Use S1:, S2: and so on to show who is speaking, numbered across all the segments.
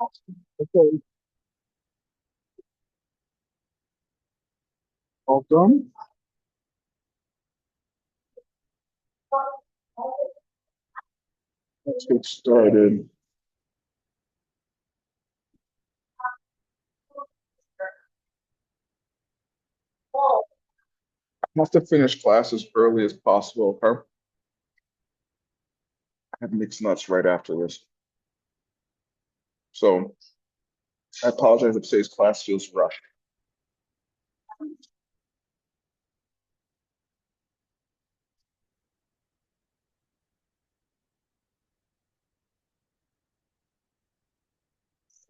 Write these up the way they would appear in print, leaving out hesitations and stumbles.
S1: Okay, all done. Let's get started. I have to finish class as early as possible. Okay? I have mixed nuts right after this. So I apologize if today's class feels rushed.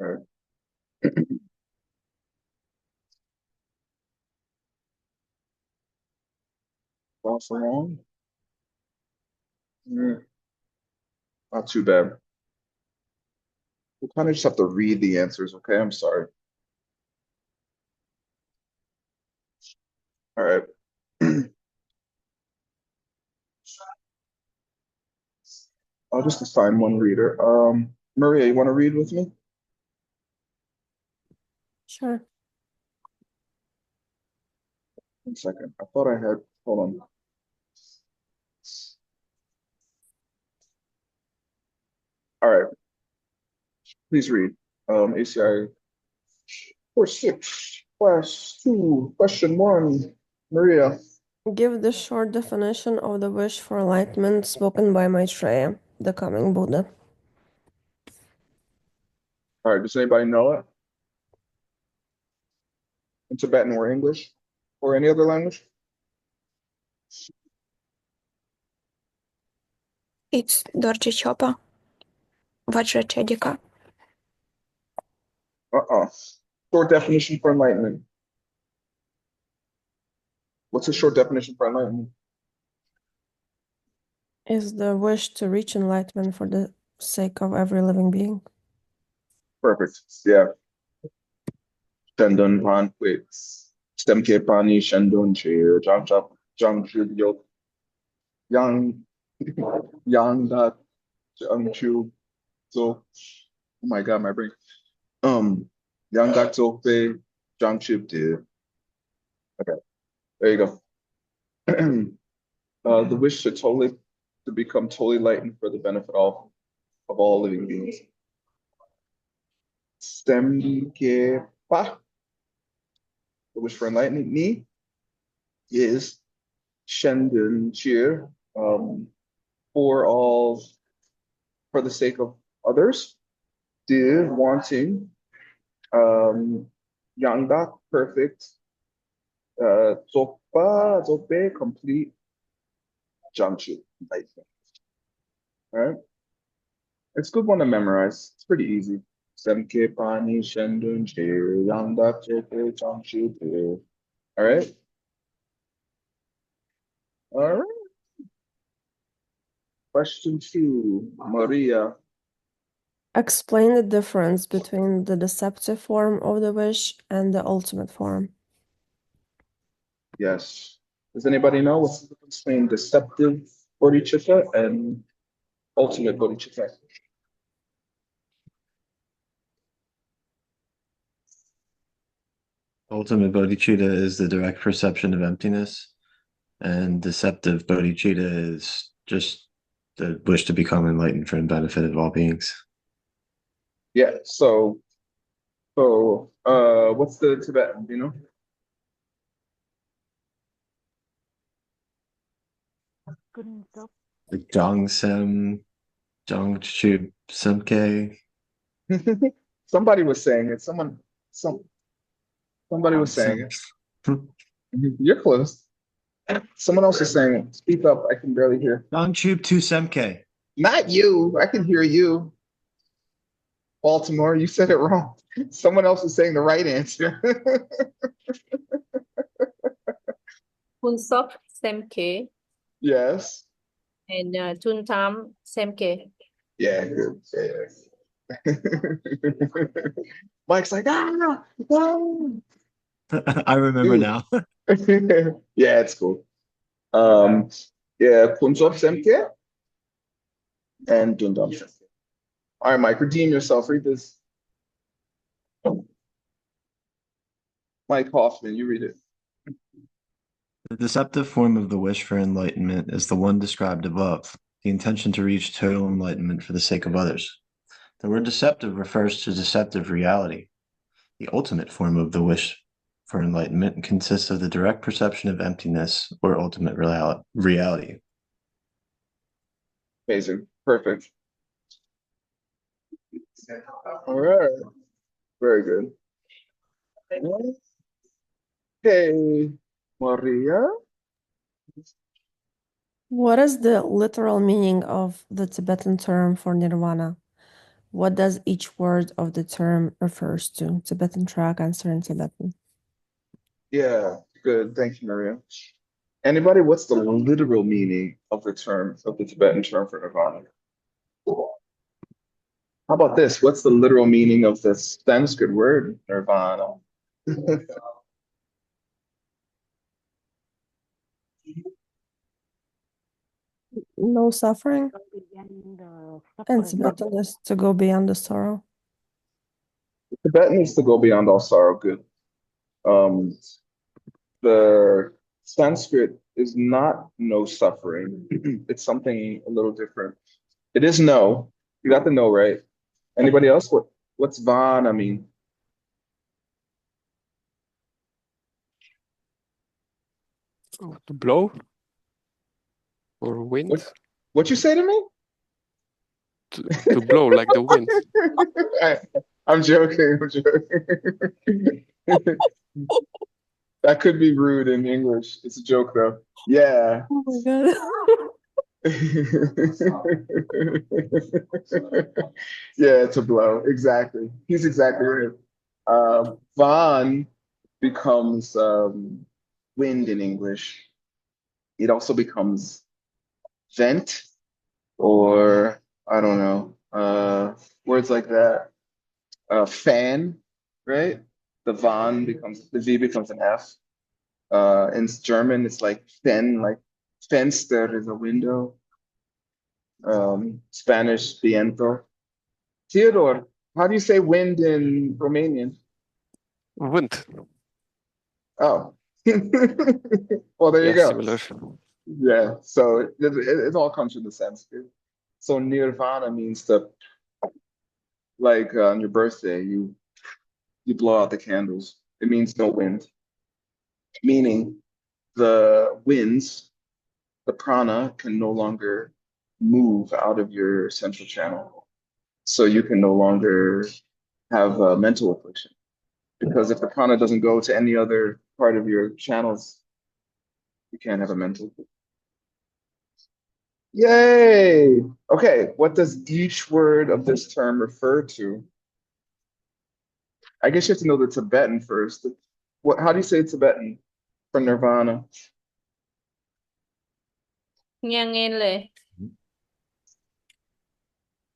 S1: All right. Class along. Not too bad. We kind of just have to read the answers, okay? I'm sorry. All right. I'll just assign one reader. Maria, you want to read with me?
S2: Sure.
S1: 1 second. I thought I had, hold on. All right. Please read. ACI course 6, class 2, question 1. Maria.
S2: Give the short definition of the wish for enlightenment spoken by Maitreya, the coming Buddha.
S1: All right. Does anybody know it? In Tibetan or English or any other language?
S3: It's Dorje Chopa, Vajrachedika.
S1: Short definition for enlightenment. What's a short definition for enlightenment?
S2: Is the wish to reach enlightenment for the sake of every living being.
S1: Perfect. Yeah. Shandon Pan, wait. Stemke Pani, Shandon Chair, Jang Chap, Jang Chub Yok, Yang, Yang Dat, Jang Chu, so, oh my God, my brain. Yang Dat Zofe, Jang Chub Deer. Okay, there you go. The wish to become totally enlightened for the benefit of all living beings. Stemke Pa, the wish for enlightenment, Ni, is Shandon Cheer, for the sake of others. De wanting, Yangdak, perfect, Zope, complete, Jamchu, enlightenment. All right. It's a good one to memorize. It's pretty easy. Semke Pani Shendun Cheer, Yangdak, Zope, Jamchu, De. All right. All right. Question 2, Maria.
S2: Explain the difference between the deceptive form of the wish and the ultimate form.
S1: Yes. Does anybody know what's the difference between deceptive bodhicitta and ultimate bodhicitta?
S4: Ultimate bodhicitta is the direct perception of emptiness, and deceptive bodhicitta is just the wish to become enlightened for the benefit of all beings.
S1: Yeah, so what's the Tibetan, do you know?
S4: The Jongsem, Jongchu Semke.
S1: Somebody was saying it. Somebody was saying it. You're close. Someone else is saying it. Speak up. I can barely hear.
S4: Jongchu Tu Semke.
S1: Not you. I can hear you. Baltimore, you said it wrong. Someone else is saying the right answer.
S5: Punsop Semke
S1: Yes.
S5: and Tuntam Semke.
S1: Yeah, good. Yeah. Mike's like, ah.
S4: I remember now.
S1: Yeah, it's cool. Yeah, Punsop Semke and Dundam Semke. All right, Mike, redeem yourself. Read this. Mike Hoffman, you read it.
S4: The deceptive form of the wish for enlightenment is the one described above, the intention to reach total enlightenment for the sake of others. The word deceptive refers to deceptive reality. The ultimate form of the wish for enlightenment consists of the direct perception of emptiness or ultimate reality.
S1: Amazing. Perfect. All right. Very good. Okay, Maria.
S2: What is the literal meaning of the Tibetan term for nirvana? What does each word of the term refers to? Tibetan track, answer in Tibetan.
S1: Yeah, good. Thank you, Maria. Anybody, what's the literal meaning of the term, of the Tibetan term for nirvana? How about this? What's the literal meaning of the Sanskrit word nirvana?
S2: No suffering. And Tibetan is to go beyond the sorrow.
S1: Tibetan is to go beyond all sorrow. Good. Um, the Sanskrit is not no suffering. It's something a little different. It is no. You got the no right. Anybody else? What's vana mean?
S6: To blow or wind?
S1: What you say to me?
S6: To blow like the wind.
S1: I'm joking. I'm joking. That could be rude in English. It's a joke though. Yeah.
S2: Oh my God.
S1: Yeah, to blow. Exactly. He's exactly right. Van becomes wind in English. It also becomes vent or I don't know, words like that. Fan, right? The V becomes an F. In German, it's like Fen, like Fenster is a window. Spanish, viento. Theodore, how do you say wind in Romanian?
S6: Wind.
S1: Oh, well, there you
S6: Yeah,
S1: go.
S6: similar.
S1: Yeah, so it all comes from the Sanskrit. So nirvana means like on your birthday, you blow out the candles. It means no wind, meaning the winds, the prana can no longer move out of your central channel. So you can no longer have a mental affliction. Because if the prana doesn't go to any other part of your channels, you can't have a mental. Yay! Okay, what does each word of this term refer to? I guess you have to know the Tibetan first. How do you say Tibetan for nirvana?
S5: Nghe nghe le.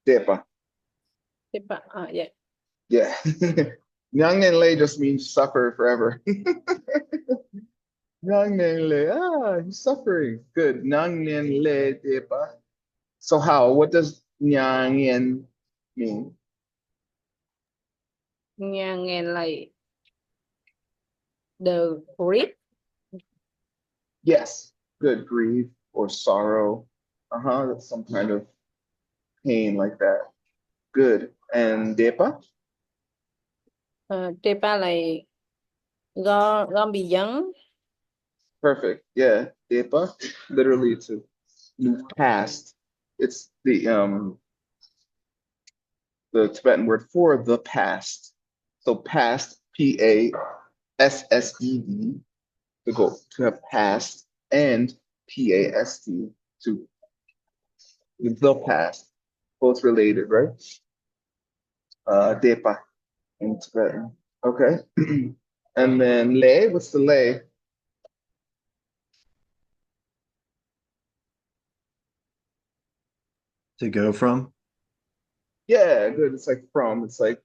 S1: Depa.
S5: Yeah.
S1: Yeah. Nyang and lei just means suffer forever. Nyang and lei, he's suffering. Good. Nyang and lei depa. So how? What does nyang and mean?
S5: Nghe nghe like the grief.
S1: Yes. Good. Grief or sorrow. Uh-huh. That's some kind of pain like that. Good. And depa?
S5: Tepa like gom bị dấn.
S1: Perfect. Yeah. Depa. Literally to move past. It's the Tibetan word for the past. So past, PASSED, to have passed, and PAST, to the past, both related, right? Depa in Tibetan. Okay. And then lei, what's the lei?
S4: To go from?
S1: Yeah, good. It's like from. It's like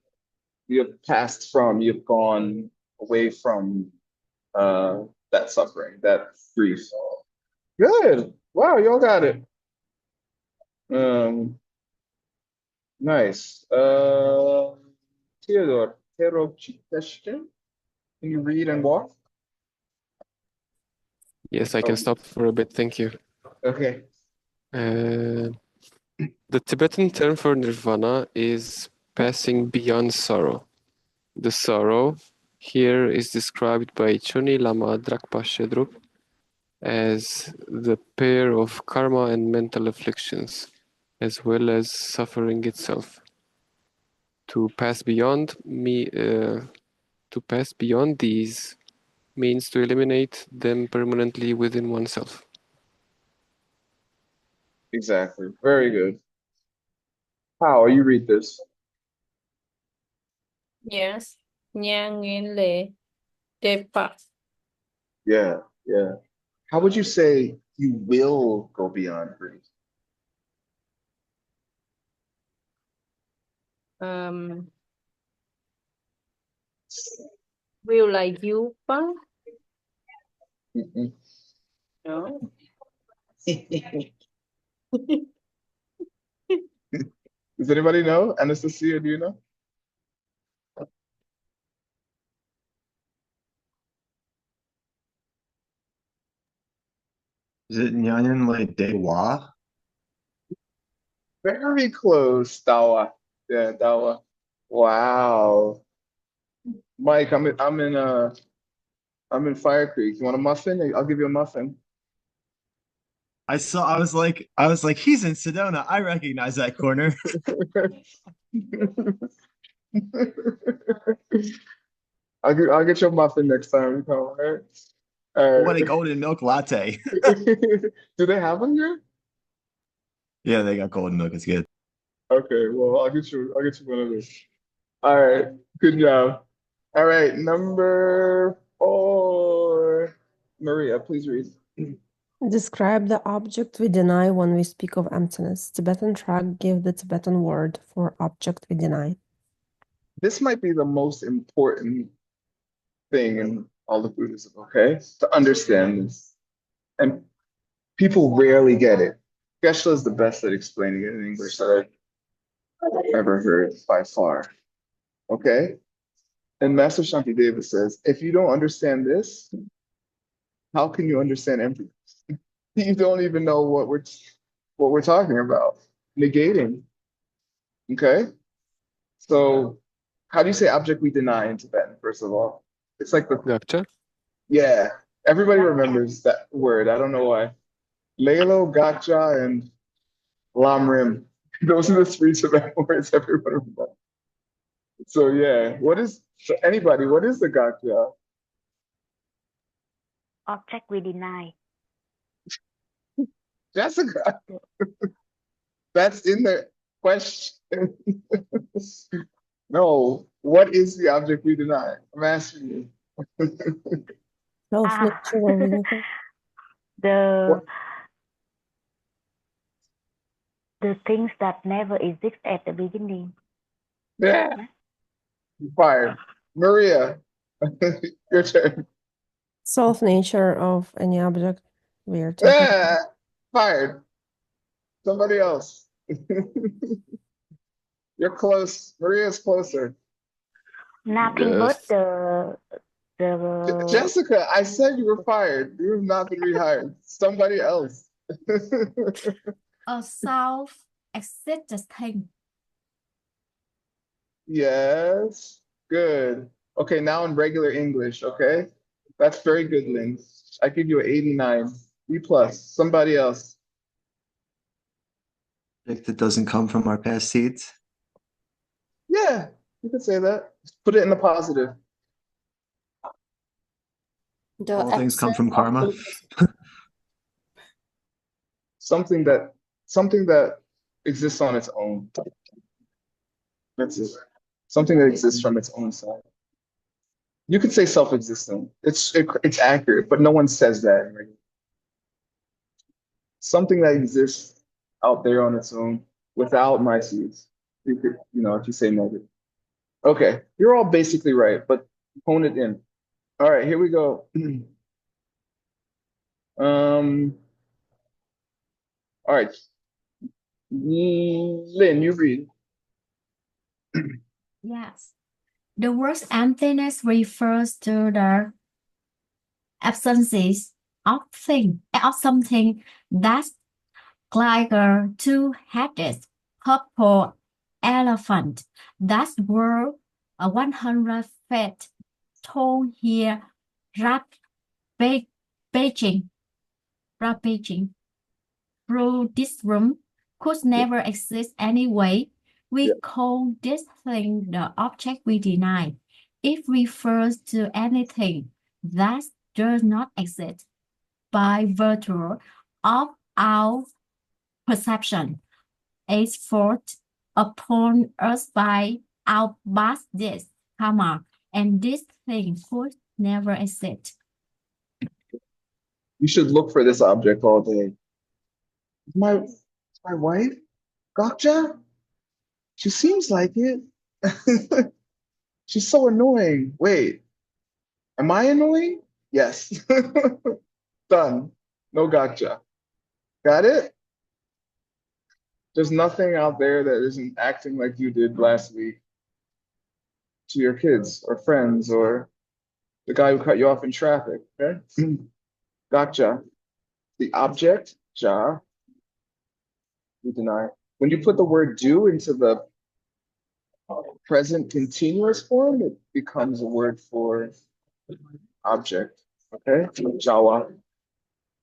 S1: you have passed from, you've gone away from that suffering, that grief. Good. Wow, y'all got it. Nice. Theodore, Tero Chiteshte? Can you read and walk?
S6: Yes, I can
S1: Oh.
S6: stop for a bit. Thank you.
S1: Okay.
S6: The Tibetan term for nirvana is passing beyond sorrow. The sorrow here is described by Chuni Lama Drakpa Shedrup as the pair of karma and mental afflictions, as well as suffering itself. To pass beyond these means to eliminate them permanently within oneself.
S1: Exactly. Very good. How you read this?
S5: Yes. Nha nghĩa lệ Depa.
S1: Yeah, yeah. How would you say you will go beyond grief?
S5: Will là you pa?
S1: Mm-mm.
S5: No.
S1: Does anybody know? Anastasia, do you know?
S4: Is it Nyanyan like Dewa?
S1: Very close, Dawa. Yeah, Dawa. Wow. Mike, I'm in Fire Creek. You want a muffin? I'll give you a muffin.
S4: I was like, he's in Sedona. I recognize that corner.
S1: I'll get you a muffin next time you come, all right? All
S4: What a
S1: right.
S4: golden milk latte.
S1: Do they have them here?
S4: Yeah, they got golden milk. It's good.
S1: Okay, well, I'll get you one of those. All right, good job. All right, number 4. Maria, please read.
S2: Describe the object we deny when we speak of emptiness. Tibetan tract give the Tibetan word for object we deny.
S1: This might be the most important thing in all of Buddhism, okay? To understand this. And people rarely get it. Geshe is the best at explaining it in English that I've ever heard by far. Okay? And Master Shantideva says, if you don't understand this, how can you understand emptiness? You don't even know what we're talking about. Negating. Okay? So how do you say object we deny in Tibetan, first of all? It's like the
S6: Gotcha.
S1: yeah. Everybody remembers that word. I don't know why. Lelo, Gotcha, and Lamrim. Those are the 3 Tibetan words everyone remembers. So yeah, anybody, what is the Gotcha?
S7: Object we deny.
S1: Jessica, that's in the question. No, what is the object we deny? I'm asking you.
S2: Self-nature of anything.
S7: the
S1: What?
S7: the things that never exist at the beginning.
S1: Yeah, you're fired. Maria, your turn.
S2: Self-nature of any object we are talking about.
S1: Yeah, fired. Somebody else. You're close. Maria's closer.
S7: Nothing but
S6: Yes.
S7: the
S1: Jessica, I said you were fired. You have not been rehired. Somebody else.
S8: A self-existing.
S1: Yes. Good. Okay, now in regular English, okay? That's very good, Lynn. I give you an 89. B plus. Somebody else.
S4: That doesn't come from our past seeds.
S1: Yeah, you could say that. Put it in the positive.
S8: The
S4: All things come
S8: absence
S4: from karma.
S8: of
S1: Something that exists on its own. That's it. Something that exists from its own side. You could say self-existent. It's accurate, but no one says that. Right? Something that exists out there on its own without my seeds. You could, if you say negative. Okay, you're all basically right, but hone it in. All right, here we go. All right. Lynn, you read.
S8: yes. The word emptiness refers to the absences of something that's like a two-headed purple elephant. That's where a 100 feet tall here rampaging, rampaging through this room could never exist anyway. We
S1: Yeah.
S8: call this thing the object we deny. It refers to anything that does not exist by virtue of our perception. Is forced upon us by our past deeds, karma, and this thing could never exist.
S1: You should look for this object all day. My wife, Gotcha? She seems like it. She's so annoying. Wait, am I annoying? Yes. Done. No gotcha. Got it? There's nothing out there that isn't acting like you did last week to your kids or friends or the guy who cut you off in traffic. Okay? Gotcha. The object, ja, you deny. When you put the word do into the present continuous form, it becomes a word for object. Okay? Jawa.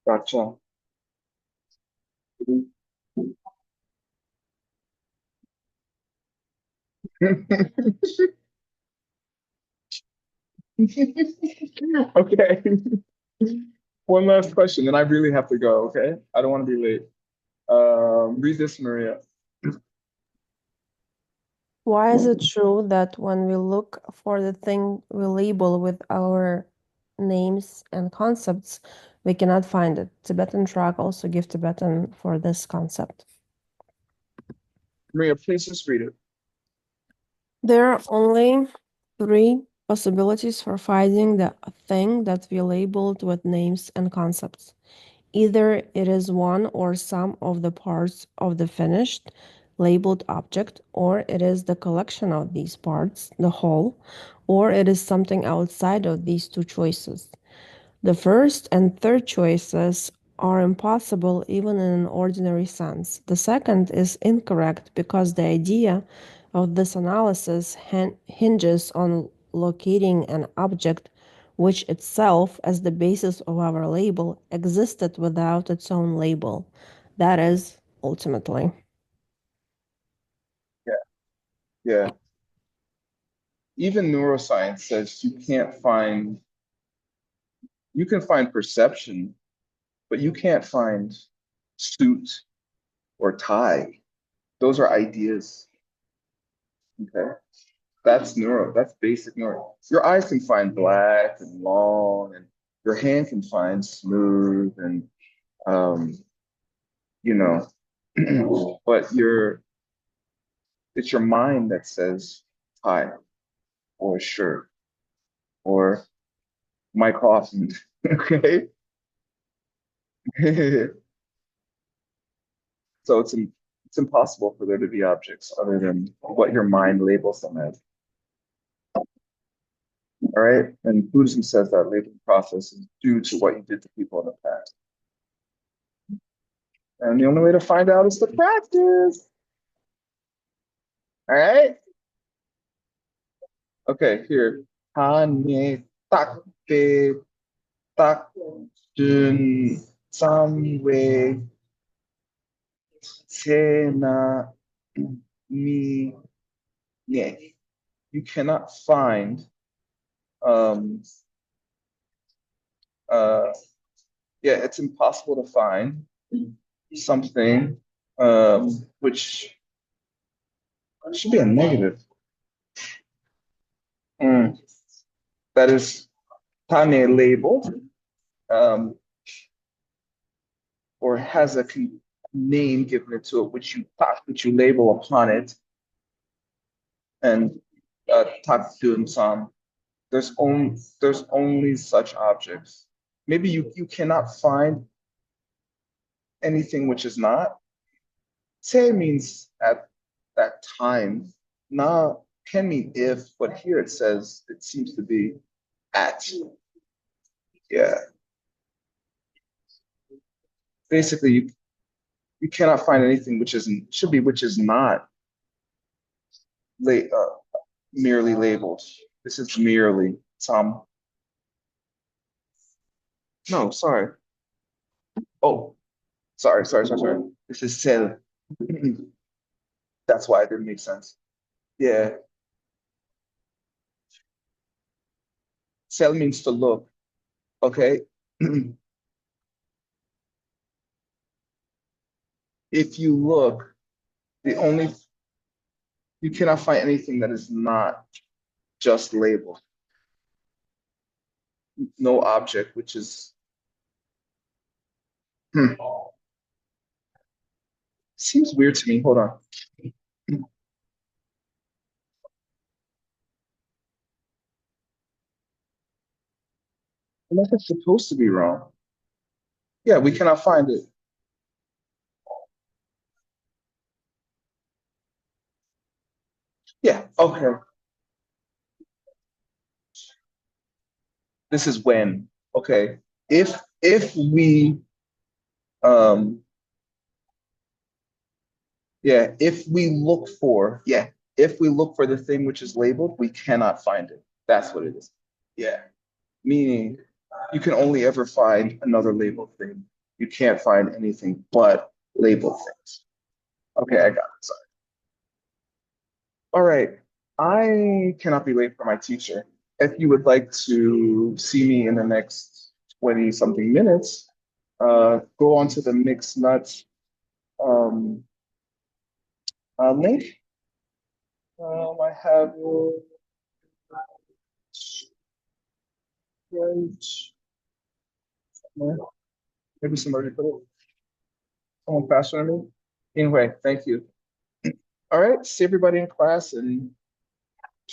S1: Gotcha. Okay. One last question, and I really have to go, okay? I don't want to be late. Read this, Maria.
S2: Why is it true that when we look for the thing we label with our names and concepts, we cannot find it? Tibetan track also give Tibetan for this concept.
S1: Maria, please just read it.
S2: There are only three possibilities for finding the thing that we labeled with names and concepts. Either it is one or some of the parts of the finished labeled object, or it is the collection of these parts, the whole, or it is something outside of these two choices. The first and third choices are impossible even in an ordinary sense. The second is incorrect because the idea of this analysis hinges on locating an object which itself, as the basis of our label, existed without its own label. That is, ultimately.
S1: Yeah. Even neuroscience says you can find perception, but you can't find suit or tie. Those are ideas. Okay. That's basic neuro. Your eyes can find black and long, and your hand can find smooth and you know, but it's your mind that says hi or sure or Mike Hoffman. Okay. So it's impossible for there to be objects other than what your mind labels them as. All right. And Buddhism says that labeling process is due to what you did to people in the past. And the only way to find out is to practice. All right. Okay, here. Hane tak te tak dun samwe tena mi ne. You cannot find it's impossible to find something which should be a negative. That is tane labeled or has a name given to it, which you label upon it, and takdun sam. There's only such objects. Maybe you cannot find anything which is not. Te means at that time. Na can mean if, but here it says it seems to be at. Yeah. Basically, you cannot find anything which is not merely labeled. This is merely some. No, sorry. Oh, sorry. This is cell. That's why it didn't make sense. Yeah. Cell means to look. Okay. If you look, you cannot find anything that is not just labeled. No object, which is seems weird to me. Hold on. Unless it's supposed to be wrong. Yeah, we cannot find it. Yeah, okay. This is when. Okay. If we if we look for the thing which is labeled, we cannot find it. That's what it is. Yeah. Meaning you can only ever find another labeled thing. You can't find anything but labeled things. Okay, I got it. Sorry. All right. I cannot be late for my teacher. If you would like to see me in the next 20 something minutes, go on to the Mixed Nuts link. I have maybe somebody put it. Someone faster than me. Anyway, thank you. All right, see everybody in class in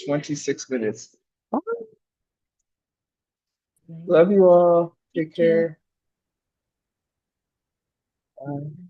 S1: 26 minutes. Love you all. Take care. Bye.